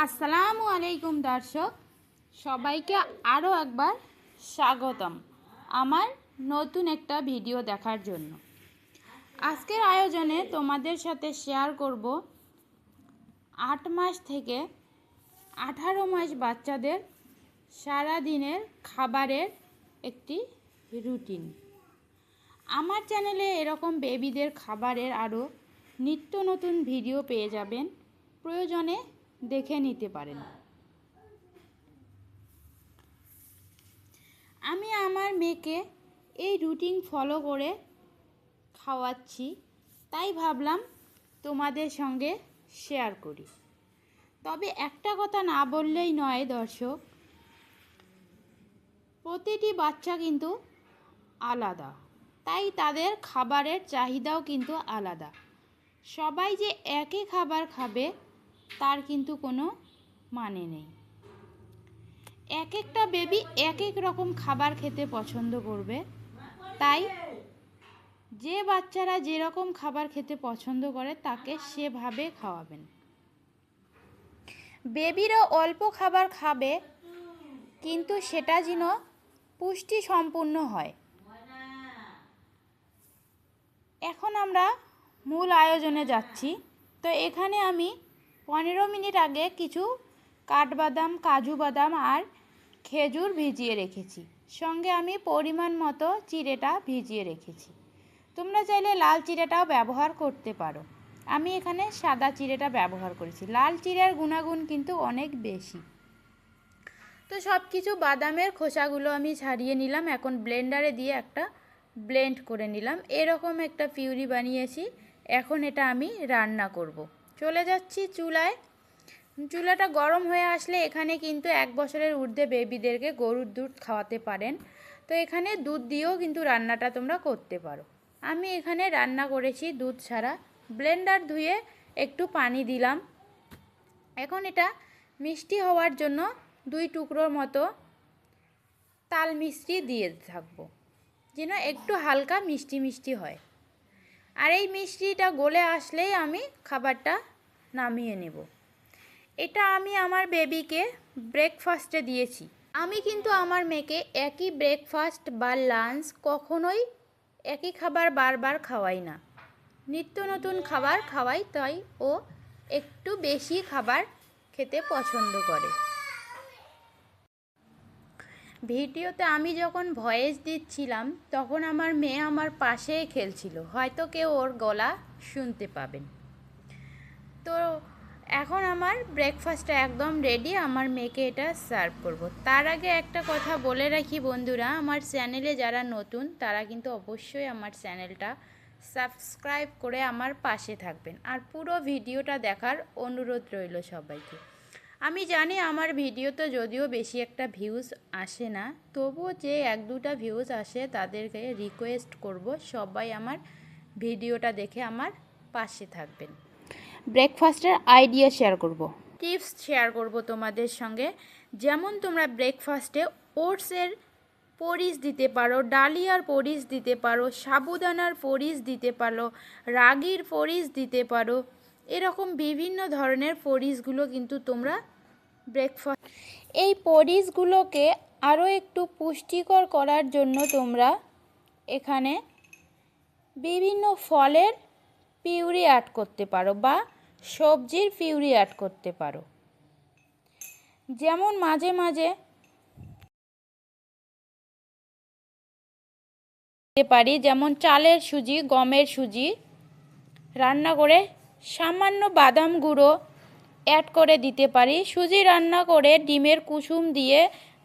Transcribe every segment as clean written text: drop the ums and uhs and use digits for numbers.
আসসালামু আলাইকুম দর্শক, সবাইকে আরও একবার স্বাগতম আমার নতুন একটা ভিডিও দেখার জন্য। আজকের আয়োজনে তোমাদের সাথে শেয়ার করব 8 মাস থেকে 18 মাস বাচ্চাদের সারা দিনের খাবারের একটি রুটিন। আমার চ্যানেলে এরকম বেবিদের খাবারের আরও নিত্য নতুন ভিডিও পেয়ে যাবেন, প্রয়োজনে দেখে নিতে পারেন। আমি আমার মেয়েকে এই রুটিন ফলো করে খাওয়াচ্ছি, তাই ভাবলাম তোমাদের সঙ্গে শেয়ার করি। তবে একটা কথা না বললেই নয় দর্শক, প্রতিটি বাচ্চা কিন্তু আলাদা, তাই তাদের খাবারের চাহিদাও কিন্তু আলাদা। সবাই যে একই খাবার খাবে তার কিন্তু কোনো মানে নেই। এক একটা বেবি এক এক রকম খাবার খেতে পছন্দ করবে, তাই যে বাচ্চারা যেরকম খাবার খেতে পছন্দ করে তাকে সেভাবে খাওয়াবেন। বেবিরও অল্প খাবার খাবে, কিন্তু সেটা যেন পুষ্টি সম্পূর্ণ হয়। এখন আমরা মূল আয়োজনে যাচ্ছি। তো এখানে আমি 15 মিনিট আগে কিছু কাঠবাদাম, কাজু বাদাম আর খেজুর ভিজিয়ে রেখেছি। সঙ্গে আমি পরিমাণ মতো চিড়েটা ভিজিয়ে রেখেছি। তোমরা চাইলে লাল চিড়েটাও ব্যবহার করতে পারো। আমি এখানে সাদা চিড়েটা ব্যবহার করেছি। লাল চিড়ের গুণাগুণ কিন্তু অনেক বেশি। তো সব কিছু বাদামের খোসাগুলো আমি ছাড়িয়ে নিলাম। এখন ব্লেন্ডারে দিয়ে একটা ব্লেন্ড করে নিলাম। এরকম একটা পিউরি বানিয়েছি। এখন এটা আমি রান্না করব। চলে যাচ্ছি চুলায়। চুলাটা গরম হয়ে আসলে এখানে কিন্তু 1 বছরের ঊর্ধ্বে বেবিদেরকে গরুর দুধ খাওয়াতে পারেন। তো এখানে দুধ দিয়েও কিন্তু রান্নাটা তোমরা করতে পারো। আমি এখানে রান্না করেছি দুধ ছাড়া। ব্লেন্ডার ধুয়ে একটু পানি দিলাম। এখন এটা মিষ্টি হওয়ার জন্য 2 টুকরোর মতো তাল মিষ্টি দিয়ে থাকবো, যেন একটু হালকা মিষ্টি মিষ্টি হয়। আর এই মিষ্টিটা গলে আসলেই আমি খাবারটা নামিয়ে নেব। এটা আমি আমার বেবিকে ব্রেকফাস্টে দিয়েছি। আমি কিন্তু আমার মেয়েকে একই ব্রেকফাস্ট বা লাঞ্চ কখনোই একই খাবার বারবার খাওয়াই না। নিত্য নতুন খাবার খাওয়াই, তাই ও একটু বেশি খাবার খেতে পছন্দ করে। ভিডিওতে আমি যখন ভয়েস দিচ্ছিলাম তখন আমার মেয়ে আমার পাশেই খেলছিল, হয়তো কেউ ওর গলা শুনতে পাবেন। তো এখন আমার ব্রেকফাস্টটা একদম রেডি। আমার মেয়েকে এটা সার্ভ করব। তার আগে একটা কথা বলে রাখি বন্ধুরা, আমার চ্যানেলে যারা নতুন তারা কিন্তু অবশ্যই আমার চ্যানেলটা সাবস্ক্রাইব করে আমার পাশে থাকবেন, আর পুরো ভিডিওটা দেখার অনুরোধ রইল সবাইকে। আমি জানি আমার ভিডিওতে যদিও বেশি একটা ভিউজ আসে না, তবুও যে 1-2টা ভিউজ আসে তাদেরকে রিকোয়েস্ট করব সবাই আমার ভিডিওটা দেখে আমার পাশে থাকবেন। ব্রেকফাস্টের আইডিয়া শেয়ার করব, টিপস শেয়ার করব তোমাদের সঙ্গে। যেমন তোমরা ব্রেকফাস্টে ওটসের পরিস দিতে পারো, ডালিয়ার পরিস দিতে পারো, সাবুদানার পরিস দিতে পারো, রাগির পরিস দিতে পারো। এরকম বিভিন্ন ধরনের পরিসগুলো কিন্তু তোমরা ব্রেকফাস্ট, এই পরিসগুলোকে আরও একটু পুষ্টিকর করার জন্য তোমরা এখানে বিভিন্ন ফলের পিউরি অ্যাড করতে পারো বা সবজির পিউরি অ্যাড করতে পারো। যেমন মাঝে মাঝে পারি, যেমন চালের সুজি, গমের সুজি রান্না করে সামান্য বাদাম গুঁড়ো অ্যাড করে দিতে পারি। সুজি রান্না করে ডিমের কুসুম দিয়ে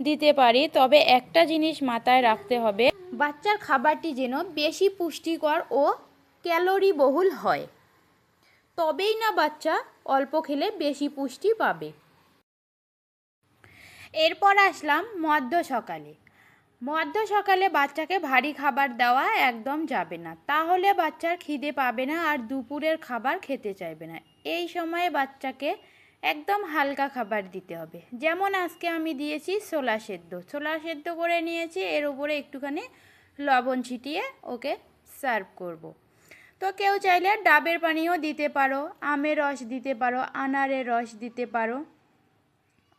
দিতে পারি। তবে একটা জিনিস মাথায় রাখতে হবে, বাচ্চার খাবারটি যেন বেশি পুষ্টিকর ও ক্যালোরি বহুল হয়, তবেই না বাচ্চা অল্প খেলে বেশি পুষ্টি পাবে। এরপর আসলাম মধ্য সকালে। মধ্য সকালে বাচ্চাকে ভারী খাবার দেওয়া একদম যাবে না, তাহলে বাচ্চার খিদে পাবে না আর দুপুরের খাবার খেতে চাইবে না। এই সময়ে বাচ্চাকে একদম হালকা খাবার দিতে হবে। যেমন আজকে আমি দিয়েছি ছোলা সেদ্ধ করে নিয়েছি, এর উপরে একটুখানি লবণ ছিটিয়ে ওকে সার্ভ করব। তো কেউ চাইলে ডাবের পানিও দিতে পারো, আমের রস দিতে পারো, আনারের রস দিতে পারো।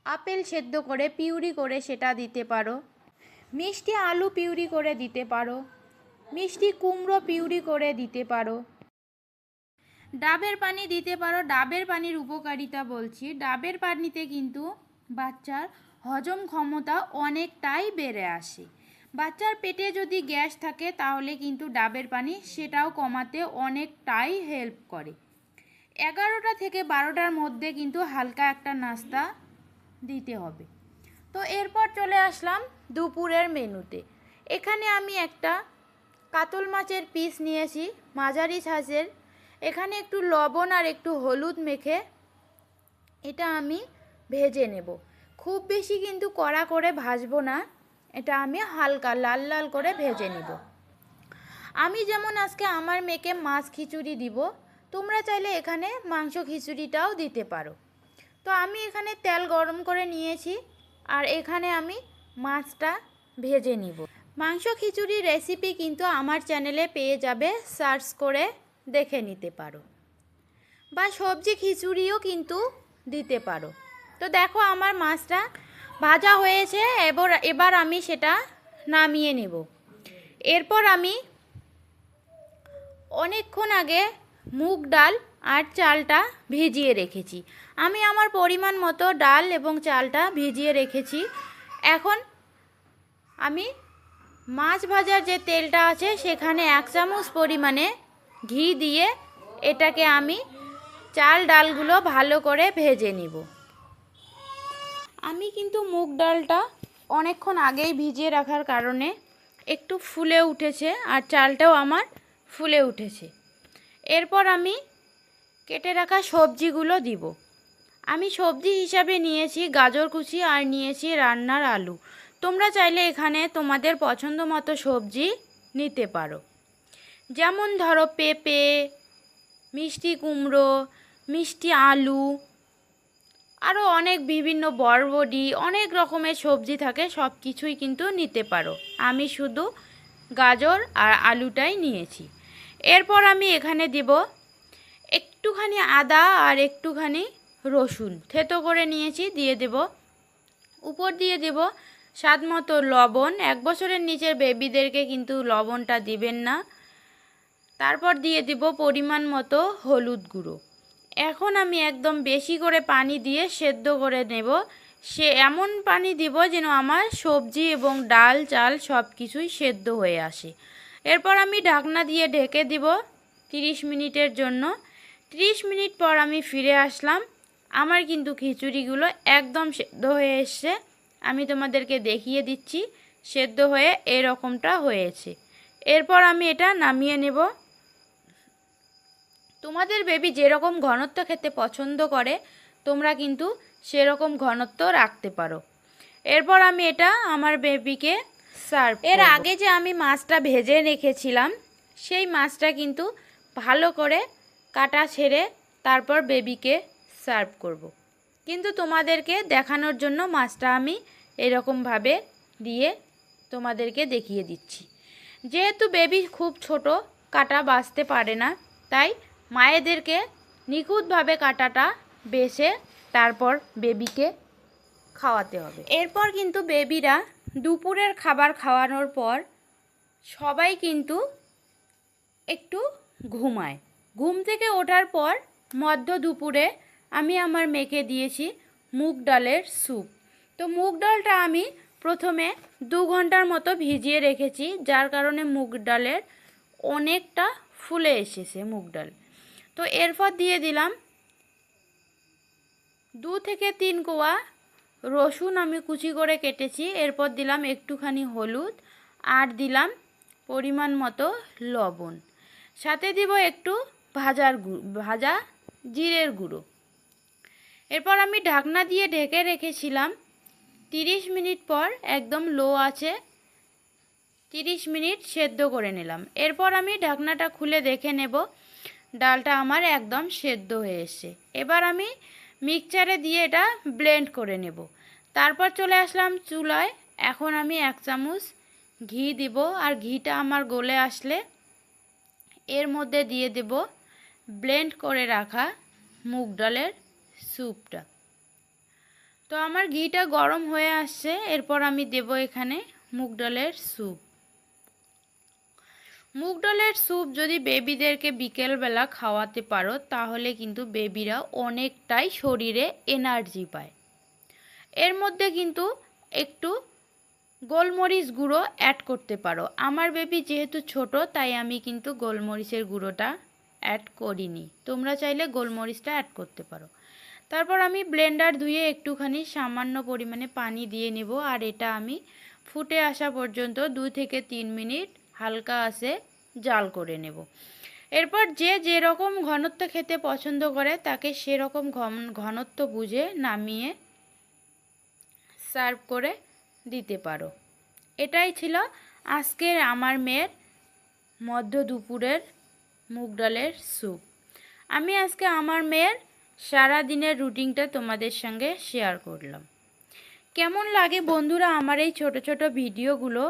আপেল সেদ্ধ করে পিউরি করে সেটা দিতে পারো, মিষ্টি আলু পিউরি করে দিতে পারো, মিষ্টি কুমড়ো পিউরি করে দিতে পারো, ডাবের পানি দিতে পারো। ডাবের পানির উপকারিতা বলছি, ডাবের পানিতে কিন্তু বাচ্চার হজম ক্ষমতা অনেকটাই বেড়ে আসে। বাচ্চার পেটে যদি গ্যাস থাকে তাহলে কিন্তু ডাবের পানি সেটাও কমাতে অনেকটাই হেল্প করে। 11টা থেকে 12টার মধ্যে কিন্তু হালকা একটা নাস্তা দিতে হবে। তো এরপর চলে আসলাম দুপুরের মেনুতে। এখানে আমি একটা কাতল মাছের পিস নিয়েছি মাঝারি সাইজের। এখানে একটু লবণ আর একটু হলুদ মেখে এটা আমি ভেজে নেব। খুব বেশি কিন্তু কড়া করে ভাজবো না, এটা আমি হালকা লাল লাল করে ভেজে নেব। আমি যেমন আজকে আমার মেয়েকে মাছ খিচুড়ি দিব, তোমরা চাইলে এখানে মাংস খিচুড়িটাও দিতে পারো। তো আমি এখানে তেল গরম করে নিয়েছি আর এখানে আমি মাছটা ভেজে নিব। মাংস খিচুড়ি রেসিপি কিন্তু আমার চ্যানেলে পেয়ে যাবে, সার্চ করে দেখে নিতে পারো, বা সবজি খিচুড়িও কিন্তু দিতে পারো। তো দেখো আমার মাছটা ভাজা হয়েছে, এবার আমি সেটা নামিয়ে নেব। এরপর আমি অনেকক্ষণ আগে মুগ ডাল আর চালটা ভিজিয়ে রেখেছি। আমি আমার পরিমাণ মতো ডাল এবং চালটা ভিজিয়ে রেখেছি। এখন আমি মাছ ভাজার যে তেলটা আছে সেখানে 1 চামচ পরিমাণে ঘি দিয়ে এটাকে আমি চাল ডালগুলো ভালো করে ভেজে নিব। আমি কিন্তু মুগ ডালটা অনেকক্ষণ আগেই ভিজিয়ে রাখার কারণে একটু ফুলে উঠেছে আর চালটাও আমার ফুলে উঠেছে। এরপর আমি কেটে রাখা সবজিগুলো দিব। আমি সবজি হিসাবে নিয়েছি গাজর কুচি আর নিয়েছি রান্নার আলু। তোমরা চাইলে এখানে তোমাদের পছন্দ মতো সবজি নিতে পারো, যেমন ধরো পেঁপে, মিষ্টি কুমড়ো, মিষ্টি আলু, আরও অনেক বিভিন্ন বরবটি, অনেক রকমের সবজি থাকে, সব কিছুই কিন্তু নিতে পারো। আমি শুধু গাজর আর আলুটাই নিয়েছি। এরপর আমি এখানে দিব একটুখানি আদা আর একটুখানি রসুন থেতো করে নিয়েছি, দিয়ে দেব। উপর দিয়ে দেব স্বাদ মতো লবণ। 1 বছরের নিচের বেবিদেরকে কিন্তু লবণটা দিবেন না। তারপর দিয়ে দিব পরিমাণ মতো হলুদ গুঁড়ো। এখন আমি একদম বেশি করে পানি দিয়ে সেদ্ধ করে নেব। এমন পানি দিব যেন আমার সবজি এবং ডাল চাল সব কিছুই সেদ্ধ হয়ে আসে। এরপর আমি ঢাকনা দিয়ে ঢেকে দিব 30 মিনিটের জন্য। 30 মিনিট পর আমি ফিরে আসলাম। আমার কিন্তু খিচুড়িগুলো একদম সেদ্ধ হয়ে এসছে। আমি তোমাদেরকে দেখিয়ে দিচ্ছি সেদ্ধ হয়ে এরকমটা হয়েছে। এরপর আমি এটা নামিয়ে নেব। তোমাদের বেবি যেরকম ঘনত্ব খেতে পছন্দ করে তোমরা কিন্তু সেরকম ঘনত্ব রাখতে পারো। এরপর আমি এটা আমার বেবিকে সার্ভ করব। এর আগে যে আমি মাছটা ভেজে রেখেছিলাম সেই মাছটা কিন্তু ভালো করে কাটা ছেড়ে তারপর বেবিকে সার্ভ করব। কিন্তু তোমাদেরকে দেখানোর জন্য মাছটা আমি এরকমভাবে দিয়ে তোমাদেরকে দেখিয়ে দিচ্ছি। যেহেতু বেবি খুব ছোট, কাটা বাছতে পারে না, তাই মায়েদেরকে নিখুঁতভাবে কাটাটা বেছে তারপর বেবিকে খাওয়াতে হবে। এরপর কিন্তু বেবিরা দুপুরের খাবার খাওয়ানোর পর সবাই কিন্তু একটু ঘুমায়। ঘুম থেকে ওঠার পর মধ্য দুপুরে আমি আমার মেয়েকে দিয়েছি মুগ ডালের স্যুপ। তো মুগ ডালটা আমি প্রথমে 2 ঘন্টার মতো ভিজিয়ে রেখেছি, যার কারণে মুগ ডালের অনেকটা ফুলে এসেছে মুগ ডাল। তো এরপর দিয়ে দিলাম 2 থেকে 3 কোয়া রসুন আমি কুচি করে কেটেছি। এরপর দিলাম একটুখানি হলুদ আর দিলাম পরিমাণ মতো লবণ। সাথে দিব একটু ভাজা জিরের গুঁড়ো। এরপর আমি ঢাকনা দিয়ে ঢেকে রেখেছিলাম 30 মিনিট পর একদম লো আছে 30 মিনিট সেদ্ধ করে নিলাম। এরপর আমি ঢাকনাটা খুলে দেখে নেব ডালটা আমার একদম সেদ্ধ হয়ে এসেছে। এবার আমি মিক্সচারে দিয়ে এটা ব্লেন্ড করে নেব। তারপর চলে আসলাম চুলায়। এখন আমি 1 চামচ ঘি দিব আর ঘিটা আমার গলে আসলে এর মধ্যে দিয়ে দেব ব্লেন্ড করে রাখা মুগ ডালের স্যুপটা। তো আমার ঘিটা গরম হয়ে আসছে, এরপর আমি দেব এখানে মুগ ডালের স্যুপ। মুগ ডালের স্যুপ যদি বেবিদেরকে বিকেলবেলা খাওয়াতে পারো তাহলে কিন্তু বেবিরা অনেকটাই শরীরে এনার্জি পায়। এর মধ্যে কিন্তু একটু গোলমরিচ গুঁড়ো অ্যাড করতে পারো। আমার বেবি যেহেতু ছোট তাই আমি কিন্তু গোলমরিচের গুঁড়োটা অ্যাড করিনি, তোমরা চাইলে গোলমরিচটা অ্যাড করতে পারো। তারপর আমি ব্লেন্ডার ধুয়ে একটুখানি সামান্য পরিমাণে পানি দিয়ে নেব, আর এটা আমি ফুটে আসা পর্যন্ত 2 থেকে 3 মিনিট হালকা আঁচে জাল করে নেব। এরপর যে যেরকম ঘনত্ব খেতে পছন্দ করে তাকে সেরকম ঘনত্ব বুঝে নামিয়ে সার্ভ করে দিতে পারো। এটাই ছিল আজকের আমার মেয়ের মধ্য দুপুরের মুগ ডালের স্যুপ। আমি আজকে আমার মেয়ের সারা দিনের রুটিনটা তোমাদের সঙ্গে শেয়ার করলাম। কেমন লাগে বন্ধুরা আমার এই ছোট ছোট ভিডিওগুলো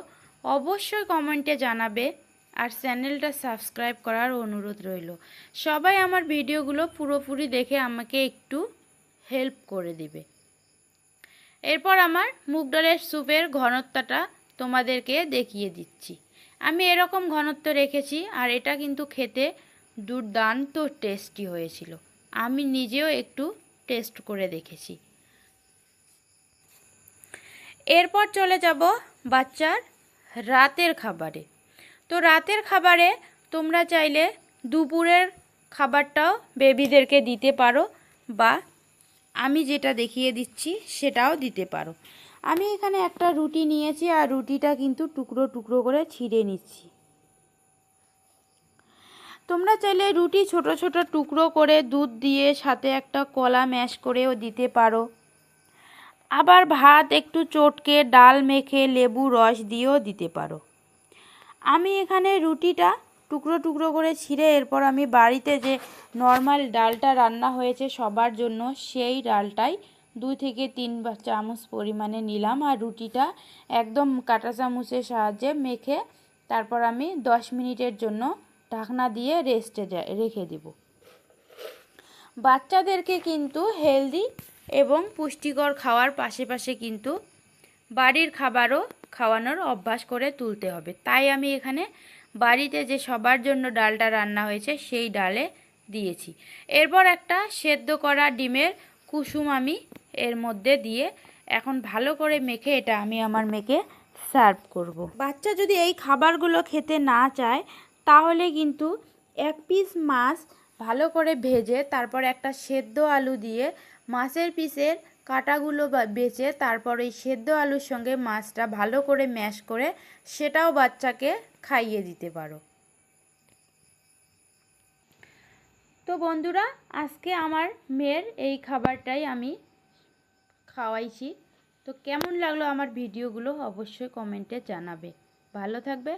অবশ্যই কমেন্টে জানাবে, আর চ্যানেলটা সাবস্ক্রাইব করার অনুরোধ রইল। সবাই আমার ভিডিওগুলো পুরোপুরি দেখে আমাকে একটু হেল্প করে দিবে। এরপর আমার মুগ ডালের স্যুপের ঘনত্বটা তোমাদেরকে দেখিয়ে দিচ্ছি। আমি এরকম ঘনত্ব রেখেছি, আর এটা কিন্তু খেতে দুর্দান্ত টেস্টি হয়েছিল। আমি নিজেও একটু টেস্ট করে দেখেছি। এরপর চলে যাব বাচ্চার রাতের খাবারে। তো রাতের খাবারে তোমরা চাইলে দুপুরের খাবারটাও বেবিদেরকে দিতে পারো, বা আমি যেটা দেখিয়ে দিচ্ছি সেটাও দিতে পারো। আমি এখানে একটা রুটি নিয়েছি, আর রুটিটা কিন্তু টুকরো টুকরো করে ছিঁড়ে নিচ্ছি। তোমরা চাইলে রুটি ছোট ছোট টুকরো করে দুধ দিয়ে সাথে একটা কলা ম্যাশ করেও দিতে পারো, আবার ভাত একটু চটকে ডাল মেখে লেবু রস দিয়েও দিতে পারো। আমি এখানে রুটিটা টুকরো টুকরো করে ছিঁড়ে এরপর আমি বাড়িতে যে নর্মাল ডালটা রান্না হয়েছে সবার জন্য সেই ডালটাই 2 থেকে 3 চামচ পরিমাণে নিলাম, আর রুটিটা একদম কাঁটা চামচের সাহায্যে মেখে তারপর আমি 10 মিনিটের জন্য ঢাকনা দিয়ে রেস্টে রেখে দেব। বাচ্চাদেরকে কিন্তু হেলদি এবং পুষ্টিকর খাওয়ার পাশে কিন্তু বাড়ির খাবারও খাওয়ানোর অভ্যাস করে তুলতে হবে। তাই আমি এখানে বাড়িতে যে সবার জন্য ডালটা রান্না হয়েছে সেই ডালে দিয়েছি। এরপর একটা সেদ্ধ করা ডিমের কুসুম আমি এর মধ্যে দিয়ে এখন ভালো করে মেখে এটা আমি আমার মেয়েকে সার্ভ করব। বাচ্চা যদি এই খাবারগুলো খেতে না চায় তাহলে কিন্তু 1 পিস মাছ ভালো করে ভেজে তারপর একটা সেদ্ধ আলু দিয়ে মাছের পিসের কাঁটাগুলো বেছে তারপর এই সেদ্ধ আলুর সঙ্গে মাছটা ভালো করে ম্যাশ করে সেটাও বাচ্চাকে খাইয়ে দিতে পারো। তো বন্ধুরা আজকে আমার মেয়ের এই খাবারটাই আমি খাওয়াইছি। তো কেমন লাগলো আমার ভিডিওগুলো অবশ্যই কমেন্টে জানাবে। ভালো থাকবে।